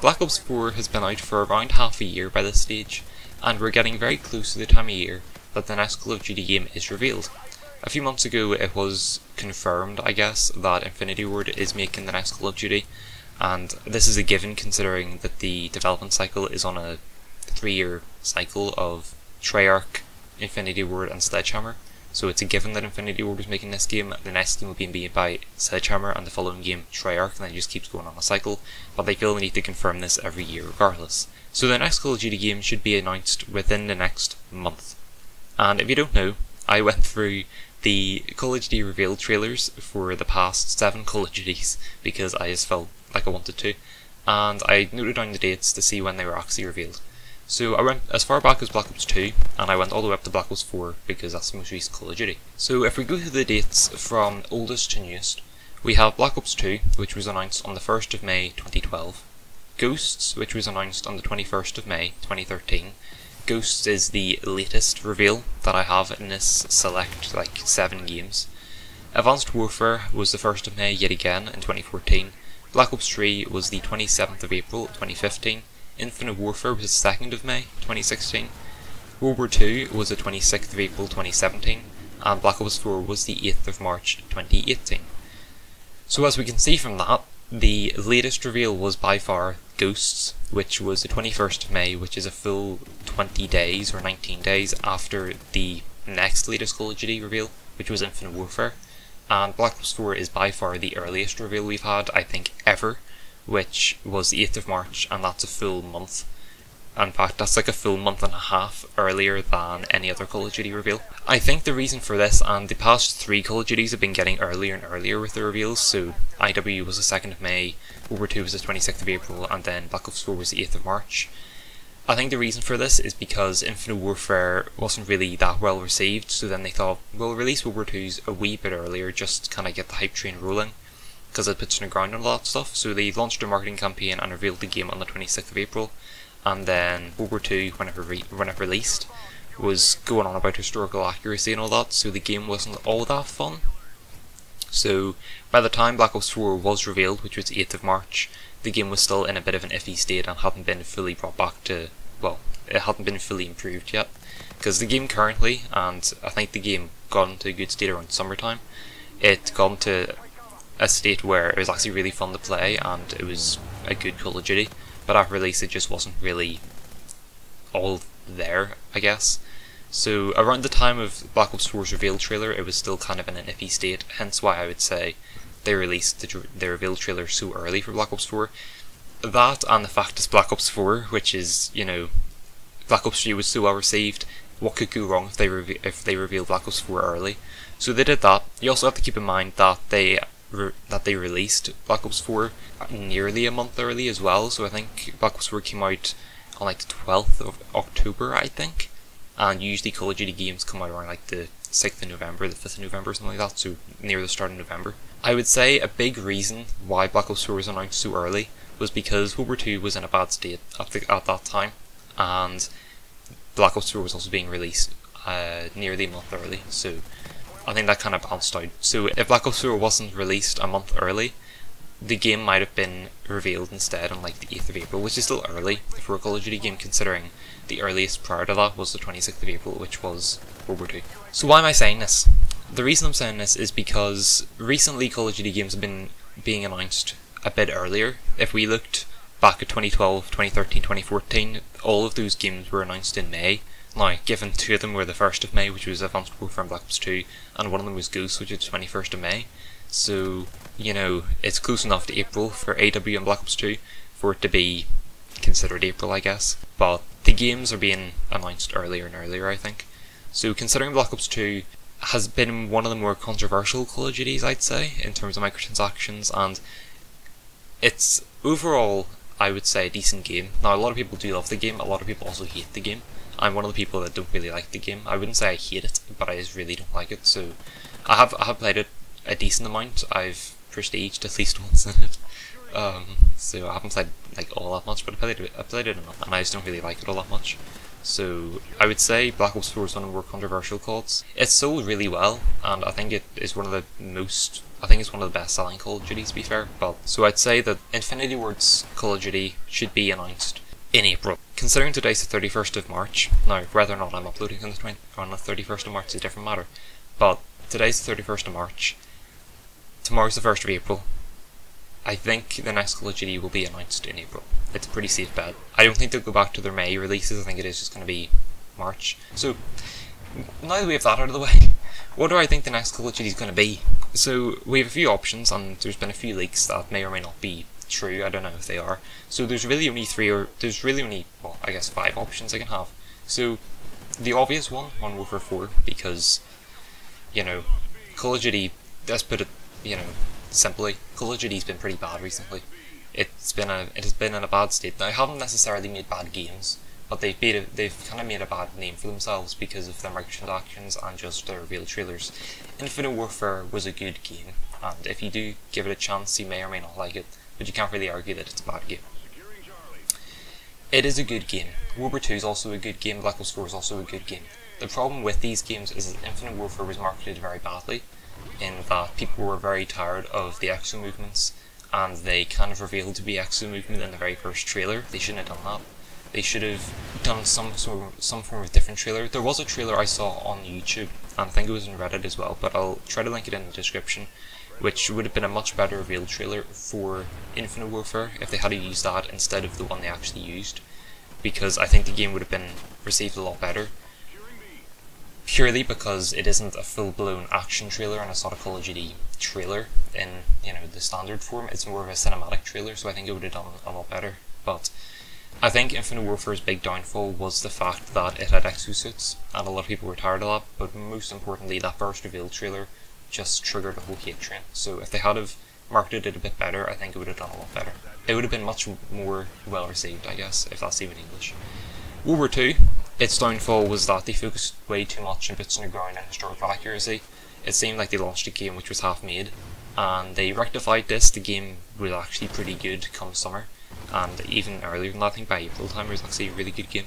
Black Ops 4 has been out for around half a year by this stage, and we're getting very close to the time of year that the next Call of Duty game is revealed. A few months ago it was confirmed, I guess, that Infinity Ward is making the next Call of Duty, and this is a given considering that the development cycle is on a 3-year cycle of Treyarch, Infinity Ward and Sledgehammer. So it's a given that Infinity Ward is making this game, the next game will be made by Sledgehammer, and the following game Treyarch, and then it just keeps going on a cycle, but they feel the need to confirm this every year regardless. So the next Call of Duty game should be announced within the next month. And if you don't know, I went through the Call of Duty reveal trailers for the past 7 Call of Duties because I just felt like I wanted to, and I noted down the dates to see when they were actually revealed. So I went as far back as Black Ops 2, and I went all the way up to Black Ops 4 because that's the most recent Call of Duty. So if we go through the dates from oldest to newest, we have Black Ops 2, which was announced on the 1st of May 2012, Ghosts, which was announced on the 21st of May 2013. Ghosts is the latest reveal that I have in this select 7 games. Advanced Warfare was the 1st of May yet again in 2014. Black Ops 3 was the 27th of April 2015. Infinite Warfare was the 2nd of May 2016. World War 2 was the 26th of April 2017. And Black Ops 4 was the 8th of March 2018. So as we can see from that, the latest reveal was by far Ghosts, which was the 21st of May, which is a full 20 days or 19 days after the next latest Call of Duty reveal, which was Infinite Warfare. And Black Ops 4 is by far the earliest reveal we've had, I think, ever, which was the 8th of March, and that's a full month. In fact, that's like a full month and a half earlier than any other Call of Duty reveal. I think the reason for this, and the past 3 Call of Duties have been getting earlier and earlier with the reveals, so IW was the 2nd of May, World War 2 was the 26th of April, and then Black Ops 4 was the 8th of March. I think the reason for this is because Infinite Warfare wasn't really that well received, so then they thought, we'll release World War 2's a wee bit earlier, just to kind of get the hype train rolling, because it puts on the ground on a lot of stuff. So they launched a marketing campaign and revealed the game on the 26th of April, and then World War 2, when it released, was going on about historical accuracy and all that, so the game wasn't all that fun. So by the time Black Ops 4 was revealed, which was 8th of March, the game was still in a bit of an iffy state and hadn't been fully brought back to, well, it hadn't been fully improved yet. Because the game currently, and I think the game got into a good state around summertime, it got into a state where it was actually really fun to play and it was a good Call of Duty, but at release it just wasn't really all there, I guess. So around the time of Black Ops 4's reveal trailer, it was still kind of in an iffy state, hence why I would say they released the reveal trailer so early for Black Ops 4. That and the fact it's Black Ops 4, which is, you know, Black Ops 3 was so well received, what could go wrong if they revealed Black Ops 4 early? So they did that. You also have to keep in mind that they released Black Ops 4 nearly a month early as well, so I think Black Ops 4 came out on like the 12th of October, I think, and usually Call of Duty games come out around like the 6th of November, the 5th of November, something like that, so near the start of November. I would say a big reason why Black Ops 4 was announced so early was because World War 2 was in a bad state at that time, and Black Ops 4 was also being released nearly a month early, so I think that kind of balanced out. So if Black Ops 4 wasn't released a month early, the game might have been revealed instead on like the 8th of April, which is still early for a Call of Duty game considering the earliest prior to that was the 26th of April, which was World War 2. So why am I saying this? The reason I'm saying this is because recently Call of Duty games have been being announced a bit earlier. If we looked back at 2012, 2013, 2014, all of those games were announced in May. Now, given 2 of them were the 1st of May, which was Advanced Warfare and Black Ops 2, and one of them was Ghost, which was 21st of May. So, you know, it's close enough to April for AW and Black Ops 2 for it to be considered April, I guess. But the games are being announced earlier and earlier, I think. So considering Black Ops 2 has been one of the more controversial Call of Duties, I'd say, in terms of microtransactions, and it's overall, I would say, a decent game. Now, a lot of people do love the game, a lot of people also hate the game. I'm one of the people that don't really like the game. I wouldn't say I hate it, but I just really don't like it, so I have played it a decent amount. I've prestiged at least once in it. So I haven't played like all that much, but I played it enough, and I just don't really like it all that much. So I would say Black Ops 4 is one of the more controversial CODs. It's sold really well, and I think it is one of the most, I think it's one of the best selling Call of Duties, to be fair. But so I'd say that Infinity Ward's Call of Duty should be announced in April. Considering today's the 31st of March, now whether or not I'm uploading on the 31st of March is a different matter, but today's the 31st of March, tomorrow's the 1st of April, I think the next Call of Duty will be announced in April. It's a pretty safe bet. I don't think they'll go back to their May releases, I think it is just going to be March. So, now that we have that out of the way, what do I think the next Call of Duty is going to be? So, we have a few options, and there's been a few leaks that may or may not be true, I don't know if they are. So there's really only well, I guess 5 options I can have. So, the obvious one, Modern Warfare 4, because, you know, Call of Duty, let's put it, you know, simply, Call of Duty's been pretty bad recently. It has been in a bad state. Now, they haven't necessarily made bad games, but they've kind of made a bad name for themselves because of their microtransactions and just their real trailers. Infinite Warfare was a good game, and if you do give it a chance, you may or may not like it, but you can't really argue that it's a bad game. It is a good game. World War 2 is also a good game, Black Ops 4 is also a good game. The problem with these games is that Infinite Warfare was marketed very badly, in that people were very tired of the exo movements, and they kind of revealed to be exo movement in the very first trailer. They shouldn't have done that. They should have done some form of different trailer. There was a trailer I saw on YouTube, and I think it was on Reddit as well, but I'll try to link it in the description, which would have been a much better revealed trailer for Infinite Warfare if they had used that instead of the one they actually used, because I think the game would have been received a lot better, purely because it isn't a full-blown action trailer and it's not a Call of Duty trailer in, you know, the standard form. It's more of a cinematic trailer, so I think it would have done a lot better. But I think Infinite Warfare's big downfall was the fact that it had exosuits, and a lot of people were tired of that, but most importantly, that first reveal trailer just triggered a whole hate train. So if they had have marketed it a bit better, I think it would have done a lot better. It would have been much more well received, I guess, if that's even English. World War 2, its downfall was that they focused way too much on boots on the ground and historical accuracy. It seemed like they launched a game which was half made, and they rectified this. The game was actually pretty good come summer, and even earlier than that, I think by April time, it was actually a really good game.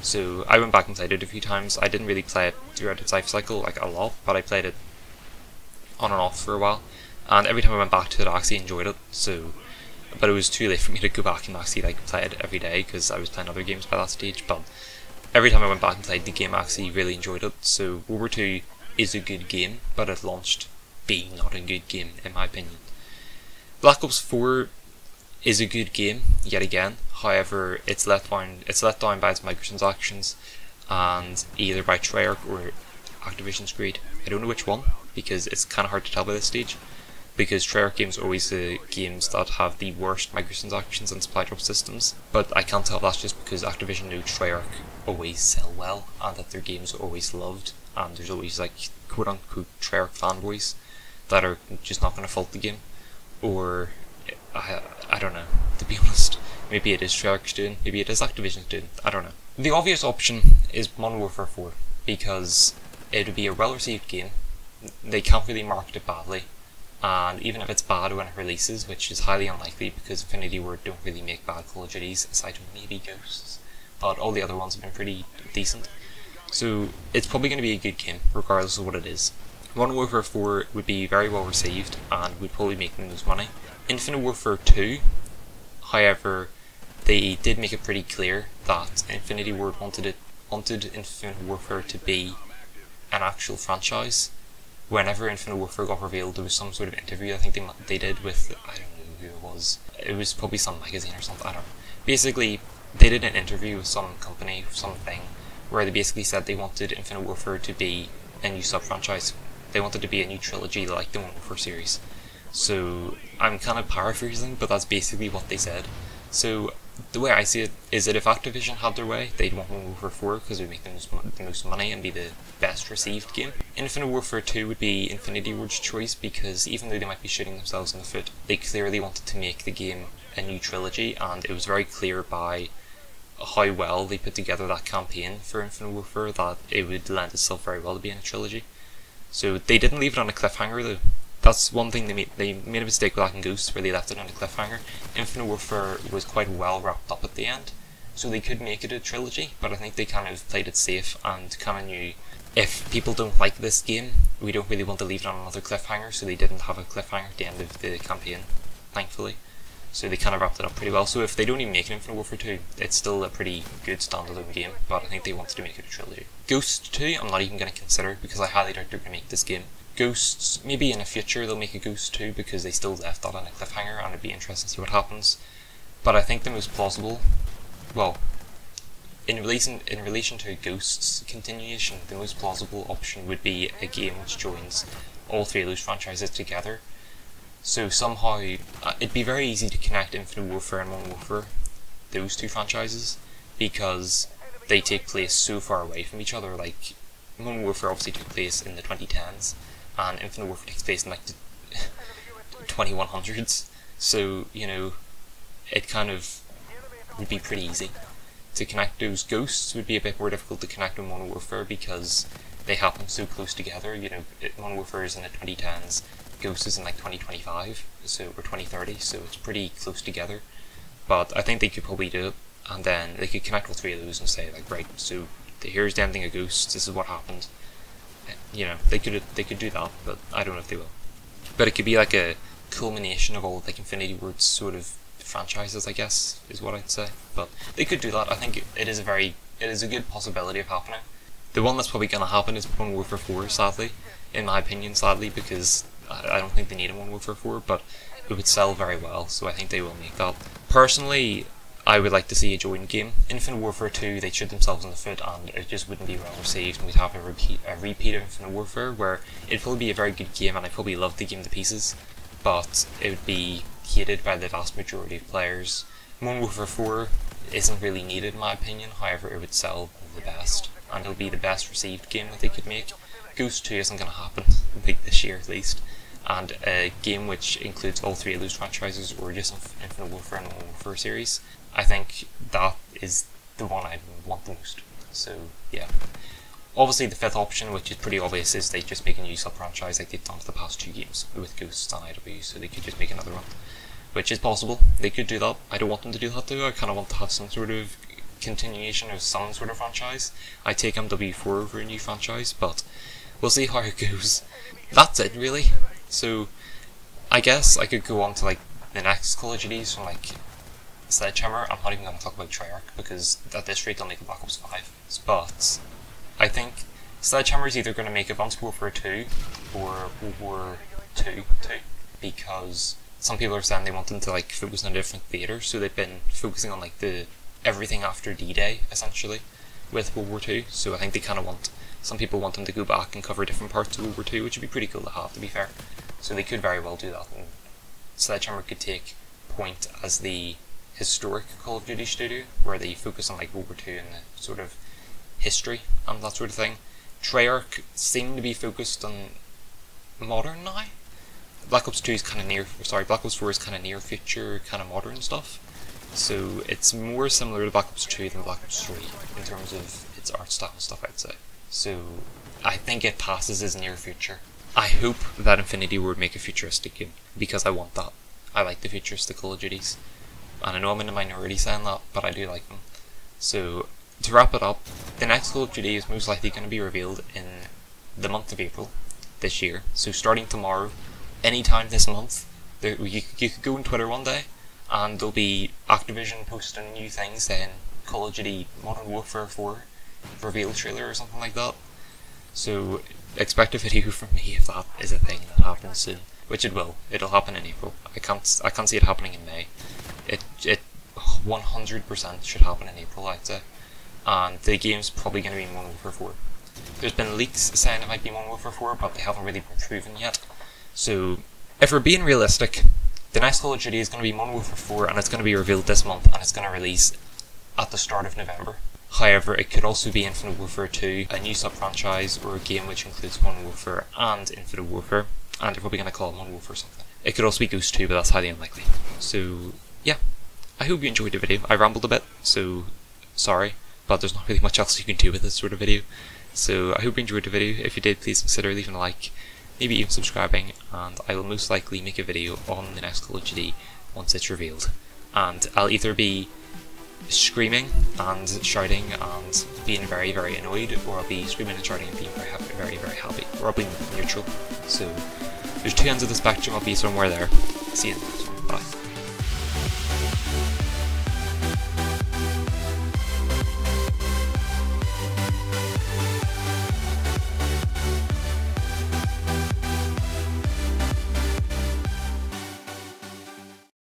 So I went back and played it a few times. I didn't really play it throughout its life cycle, like a lot, but I played it on and off for a while, and every time I went back to it I actually enjoyed it. So, but it was too late for me to go back and actually like play it every day because I was playing other games by that stage. But every time I went back and played the game I actually really enjoyed it. So World War 2 is a good game, but it launched being not a good game in my opinion. Black Ops 4 is a good game yet again, however it's let down by its microtransactions, and either by Treyarch or Activision's greed. I don't know which one, because it's kind of hard to tell by this stage, because Treyarch games are always the games that have the worst microtransactions and supply drop systems, but I can't tell if that's just because Activision know Treyarch always sell well and that their games are always loved, and there's always like quote unquote Treyarch fanboys that are just not going to fault the game, or I don't know, to be honest. Maybe it is Treyarch's doing, maybe it is Activision's doing, I don't know. The obvious option is Modern Warfare 4, because it would be a well received game. They can't really market it badly, and even if it's bad when it releases, which is highly unlikely because Infinity Ward don't really make bad Call of Duties aside from maybe Ghosts, but all the other ones have been pretty decent, so it's probably going to be a good game regardless of what it is. Modern Warfare 4 would be very well received and would probably make them lose money. Infinite Warfare 2, however, they did make it pretty clear that Infinity Ward wanted Infinite Warfare to be an actual franchise. Whenever Infinite Warfare got revealed, there was some sort of interview I think they did with, I don't know who it was probably some magazine or something, I don't know. Basically, they did an interview with some company, something, where they basically said they wanted Infinite Warfare to be a new sub-franchise. They wanted to be a new trilogy like the Modern Warfare series. So, I'm kind of paraphrasing, but that's basically what they said. So, the way I see it is that if Activision had their way, they'd want Modern Warfare 4 because it would make the most money and be the best received game. Infinite Warfare 2 would be Infinity Ward's choice because even though they might be shooting themselves in the foot, they clearly wanted to make the game a new trilogy, and it was very clear by how well they put together that campaign for Infinite Warfare that it would lend itself very well to being a trilogy. So they didn't leave it on a cliffhanger though. That's one thing they made a mistake with that in Ghosts, where they left it on a cliffhanger. Infinite Warfare was quite well wrapped up at the end, so they could make it a trilogy, but I think they kind of played it safe and kind of knew if people don't like this game, we don't really want to leave it on another cliffhanger, so they didn't have a cliffhanger at the end of the campaign, thankfully. So they kind of wrapped it up pretty well. So if they don't even make an Infinite Warfare 2, it's still a pretty good standalone game, but I think they wanted to make it a trilogy. Ghost 2, I'm not even going to consider, because I highly doubt they're going to make this game. Ghosts, maybe in the future they'll make a Ghost 2, because they still left that on a cliffhanger, and it'd be interesting to see what happens. But I think the most plausible, well, in relation to Ghost's continuation, the most plausible option would be a game which joins all three of those franchises together. So somehow, it'd be very easy to connect Infinite Warfare and Modern Warfare, those two franchises, because they take place so far away from each other. Like, Modern Warfare obviously took place in the 2010s, and Infinite Warfare takes place in like the 2100s, so, you know, it kind of would be pretty easy to connect those. Ghosts would be a bit more difficult to connect with Modern Warfare because they happen so close together. You know, Modern Warfare is in the 2010s, Ghost is in like 2025, so, or 2030, so it's pretty close together. But I think they could probably do it, and then they could connect all three of those and say like, right, so here's the ending of Ghost, this is what happened. You know, they could do that, but I don't know if they will. But it could be like a culmination of all like Infinity Ward's sort of franchises, I guess, is what I'd say. But they could do that. I think it is a good possibility of happening. The one that's probably going to happen is Modern Warfare 4, sadly, in my opinion, sadly, because I don't think they need a Modern Warfare 4, but it would sell very well, so I think they will make that. Personally, I would like to see a joint game. Infinite Warfare 2, they shoot themselves in the foot, and it just wouldn't be well received, and we'd have a repeat of Infinite Warfare, where it'd probably be a very good game, and I probably love the game to pieces, but it would be hated by the vast majority of players. Modern Warfare 4 isn't really needed in my opinion, however it would sell the best, and it'll be the best received game that they could make. Ghost 2 isn't going to happen, like this year at least, and a game which includes all three of those franchises, or just Infinite Warfare and Modern Warfare series, I think that is the one I want the most. So yeah. Obviously the fifth option, which is pretty obvious, is they just make a new sub-franchise like they've done for the past two games with Ghosts and IW, so they could just make another one. Which is possible, they could do that. I don't want them to do that though, I kind of want to have some sort of continuation of some sort of franchise. I take MW4 over a new franchise, but we'll see how it goes. That's it really. So I guess I could go on to like the next Call of Duties from like Sledgehammer. I'm not even going to talk about Treyarch because at this rate they'll make a Black Ops 5. But I think Sledgehammer is either going to make Advanced Warfare 2 or World War 2 because some people are saying they want them to like focus on a different theatre, so they've been focusing on like the everything after D-Day essentially with World War 2. So I think they kind of want, some people want them to go back and cover different parts of World War 2, which would be pretty cool to have, to be fair. So they could very well do that, and Sledgehammer could take point as the historic Call of Duty studio, where they focus on like World War 2 and the sort of history and that sort of thing. Treyarch seem to be focused on modern now. Black Ops 2 is kind of near, sorry, Black Ops 4 is kind of near future, kind of modern stuff. So it's more similar to Black Ops 2 than Black Ops 3 in terms of its art style and stuff, I'd say. So I think it passes as near future. I hope that Infinity Ward make a futuristic game, because I want that. I like the futuristic Call of Duties. And I know I'm in the minority saying that, but I do like them. So to wrap it up, the next Call of Duty is most likely going to be revealed in the month of April this year. So starting tomorrow, anytime this month, you could go on Twitter one day and there'll be Activision posting new things saying Call of Duty Modern Warfare 4 reveal trailer or something like that. So expect a video from me if that is a thing that happens soon, which it will. It'll happen in April. I can't see it happening in May. It 100% should happen in April, I'd say. And the game's probably going to be Modern Warfare 4. There's been leaks saying it might be Modern Warfare 4, but they haven't really been proven yet. So if we're being realistic, the next Call of Duty is going to be Modern Warfare 4, and it's going to be revealed this month, and it's going to release at the start of November. However, it could also be Infinite Warfare 2, a new sub-franchise, or a game which includes Modern Warfare and Infinite Warfare, and they're probably going to call it Modern Warfare something. It could also be Ghost 2, but that's highly unlikely. So yeah, I hope you enjoyed the video. I rambled a bit, so sorry, but there's not really much else you can do with this sort of video. So I hope you enjoyed the video. If you did, please consider leaving a like, maybe even subscribing, and I will most likely make a video on the next Call of Duty once it's revealed. And I'll either be screaming and shouting and being very, very annoyed, or I'll be screaming and shouting and being very, very happy, or I'll be neutral. So there's two ends of the spectrum. I'll be somewhere there. See you in the next one. Bye.